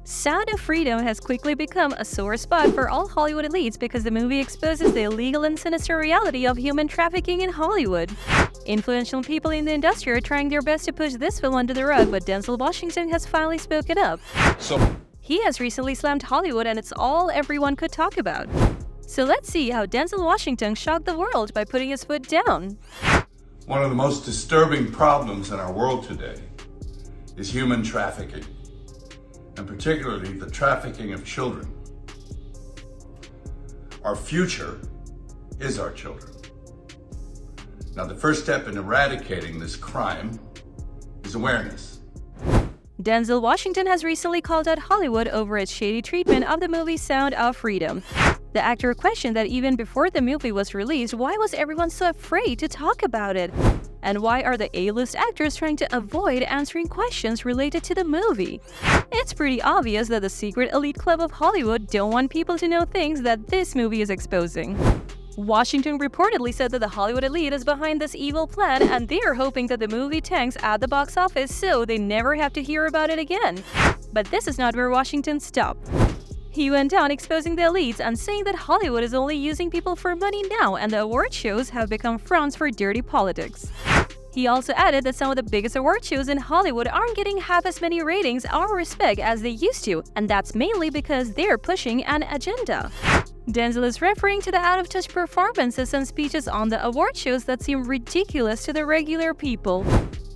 Sound of Freedom has quickly become a sore spot for all Hollywood elites because the movie exposes the illegal and sinister reality of human trafficking in Hollywood. Influential people in the industry are trying their best to push this film under the rug, but Denzel Washington has finally spoken up. He has recently slammed Hollywood, and it's all everyone could talk about. So let's see how Denzel Washington shocked the world by putting his foot down. One of the most disturbing problems in our world today is human trafficking, and particularly the trafficking of children. Our future is our children. Now, the first step in eradicating this crime is awareness. Denzel Washington has recently called out Hollywood over its shady treatment of the movie Sound of Freedom. The actor questioned that even before the movie was released, why was everyone so afraid to talk about it? And why are the A-list actors trying to avoid answering questions related to the movie? It's pretty obvious that the secret elite club of Hollywood don't want people to know things that this movie is exposing. Washington reportedly said that the Hollywood elite is behind this evil plan, and they are hoping that the movie tanks at the box office so they never have to hear about it again. But this is not where Washington stopped. He went on exposing the elites and saying that Hollywood is only using people for money now, and the award shows have become fronts for dirty politics. He also added that some of the biggest award shows in Hollywood aren't getting half as many ratings or respect as they used to, and that's mainly because they're pushing an agenda. Denzel is referring to the out-of-touch performances and speeches on the award shows that seem ridiculous to the regular people.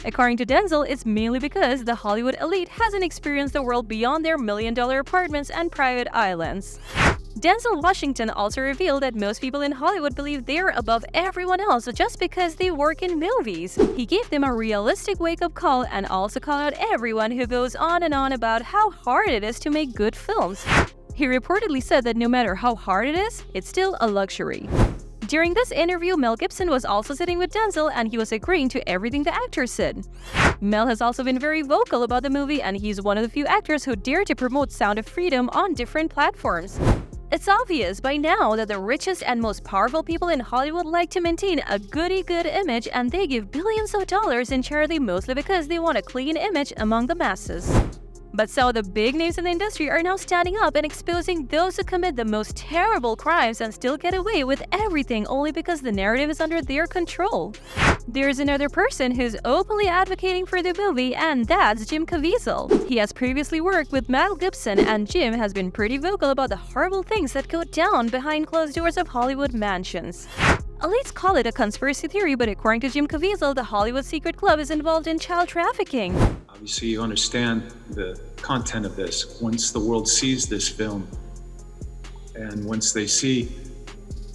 According to Denzel, it's mainly because the Hollywood elite hasn't experienced the world beyond their million-dollar apartments and private islands. Denzel Washington also revealed that most people in Hollywood believe they're above everyone else just because they work in movies. He gave them a realistic wake-up call and also called out everyone who goes on and on about how hard it is to make good films. He reportedly said that no matter how hard it is, it's still a luxury. During this interview, Mel Gibson was also sitting with Denzel, and he was agreeing to everything the actor said. Mel has also been very vocal about the movie, and he's one of the few actors who dare to promote Sound of Freedom on different platforms. It's obvious by now that the richest and most powerful people in Hollywood like to maintain a goody-good image, and they give billions of dollars in charity mostly because they want a clean image among the masses. But some of the big names in the industry are now standing up and exposing those who commit the most terrible crimes and still get away with everything only because the narrative is under their control. There's another person who's openly advocating for the movie, and that's Jim Caviezel. He has previously worked with Mel Gibson, and Jim has been pretty vocal about the horrible things that go down behind closed doors of Hollywood mansions. Elites call it a conspiracy theory, but according to Jim Caviezel, the Hollywood Secret Club is involved in child trafficking. Obviously, you understand the content of this. Once the world sees this film, and once they see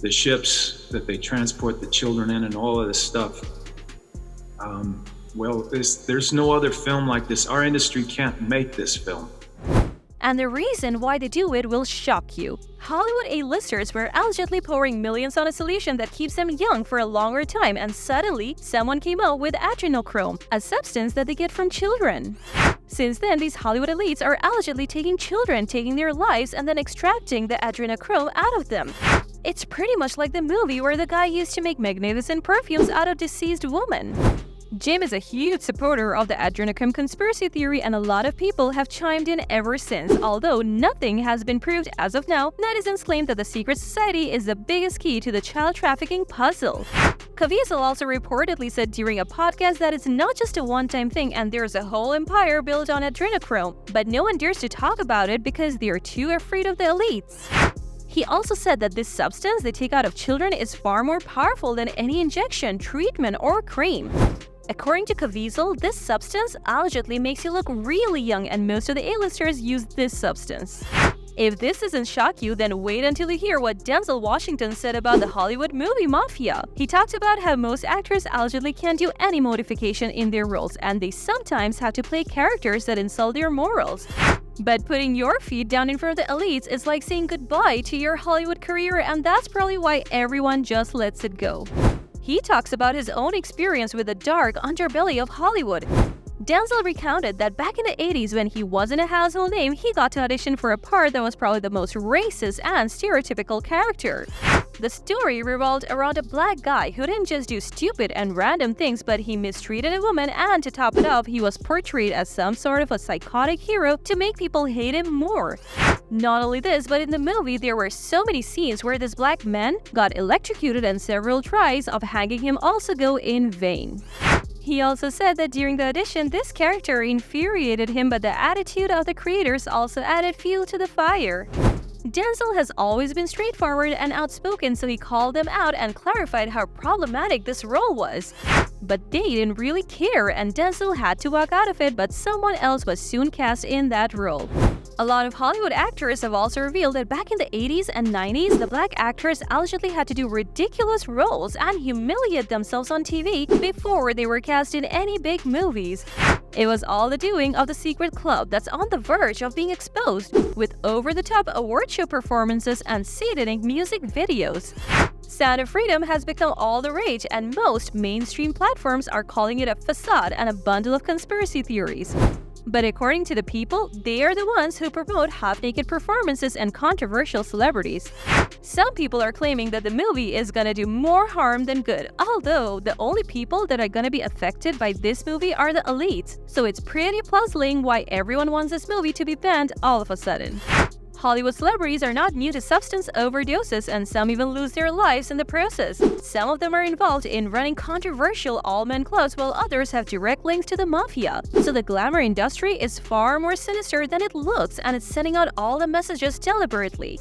the ships that they transport the children in and all of this stuff, there's no other film like this. Our industry can't make this film. And the reason why they do it will shock you. Hollywood A-listers were allegedly pouring millions on a solution that keeps them young for a longer time, and suddenly, someone came out with adrenochrome, a substance that they get from children. Since then, these Hollywood elites are allegedly taking children, taking their lives, and then extracting the adrenochrome out of them. It's pretty much like the movie where the guy used to make magnificent perfumes out of deceased women. Jim is a huge supporter of the adrenochrome conspiracy theory, and a lot of people have chimed in ever since. Although nothing has been proved as of now, netizens claim that the secret society is the biggest key to the child trafficking puzzle. Caviezel also reportedly said during a podcast that it's not just a one-time thing and there's a whole empire built on adrenochrome, but no one dares to talk about it because they're too afraid of the elites. He also said that this substance they take out of children is far more powerful than any injection, treatment, or cream. According to Caviezel, this substance allegedly makes you look really young, and most of the A-listers use this substance. If this doesn't shock you, then wait until you hear what Denzel Washington said about the Hollywood movie mafia. He talked about how most actors allegedly can't do any modification in their roles, and they sometimes have to play characters that insult their morals. But putting your feet down in front of the elites is like saying goodbye to your Hollywood career, and that's probably why everyone just lets it go. He talks about his own experience with the dark underbelly of Hollywood. Denzel recounted that back in the 80s, when he wasn't a household name, he got to audition for a part that was probably the most racist and stereotypical character. The story revolved around a black guy who didn't just do stupid and random things, but he mistreated a woman, and to top it off, he was portrayed as some sort of a psychotic hero to make people hate him more. Not only this, but in the movie there were so many scenes where this black man got electrocuted and several tries of hanging him also go in vain. He also said that during the audition, this character infuriated him, but the attitude of the creators also added fuel to the fire. Denzel has always been straightforward and outspoken, so he called them out and clarified how problematic this role was. But they didn't really care, and Denzel had to walk out of it, but someone else was soon cast in that role. A lot of Hollywood actors have also revealed that back in the 80s and 90s, the black actors allegedly had to do ridiculous roles and humiliate themselves on TV before they were cast in any big movies. It was all the doing of the secret club that's on the verge of being exposed, with over-the-top award show performances and sadistic music videos. Sound of Freedom has become all the rage, and most mainstream platforms are calling it a facade and a bundle of conspiracy theories. But according to the people, they are the ones who promote half-naked performances and controversial celebrities. Some people are claiming that the movie is gonna do more harm than good, although the only people that are gonna be affected by this movie are the elites, so it's pretty puzzling why everyone wants this movie to be banned all of a sudden. Hollywood celebrities are not new to substance overdoses, and some even lose their lives in the process. Some of them are involved in running controversial all-men clubs, while others have direct links to the mafia. So the glamour industry is far more sinister than it looks, and it's sending out all the messages deliberately.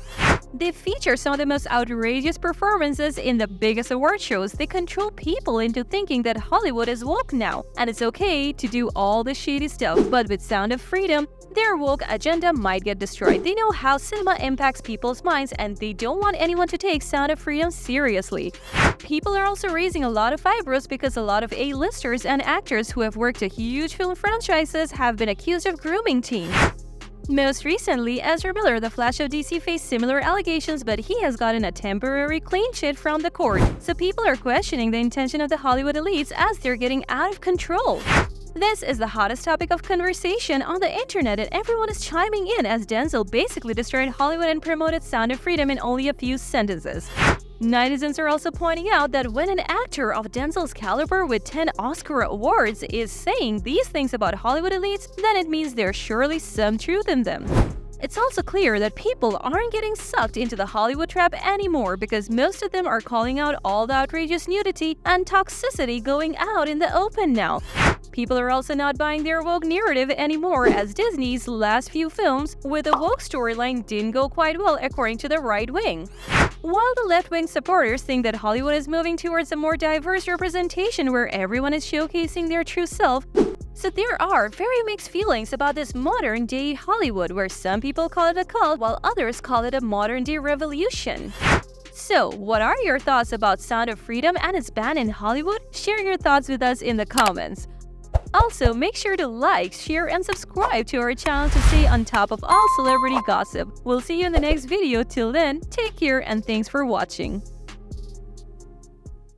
They feature some of the most outrageous performances in the biggest award shows. They control people into thinking that Hollywood is woke now, and it's okay to do all the shady stuff. But with Sound of Freedom, their woke agenda might get destroyed. They know how cinema impacts people's minds, and they don't want anyone to take Sound of Freedom seriously. People are also raising a lot of eyebrows because a lot of A-listers and actors who have worked at huge film franchises have been accused of grooming teens. Most recently, Ezra Miller, the Flash of DC, faced similar allegations, but he has gotten a temporary clean sheet from the court. So people are questioning the intention of the Hollywood elites as they're getting out of control. This is the hottest topic of conversation on the internet, and everyone is chiming in as Denzel basically destroyed Hollywood and promoted Sound of Freedom in only a few sentences. Netizens are also pointing out that when an actor of Denzel's caliber with 10 Oscar awards is saying these things about Hollywood elites, then it means there's surely some truth in them. It's also clear that people aren't getting sucked into the Hollywood trap anymore because most of them are calling out all the outrageous nudity and toxicity going out in the open now. People are also not buying their woke narrative anymore, as Disney's last few films with a woke storyline didn't go quite well according to the right wing. While the left-wing supporters think that Hollywood is moving towards a more diverse representation where everyone is showcasing their true self, so there are very mixed feelings about this modern-day Hollywood, where some people call it a cult while others call it a modern-day revolution. So, what are your thoughts about Sound of Freedom and its ban in Hollywood? Share your thoughts with us in the comments. Also, make sure to like, share, and subscribe to our channel to stay on top of all celebrity gossip. We'll see you in the next video. Till then, take care and thanks for watching.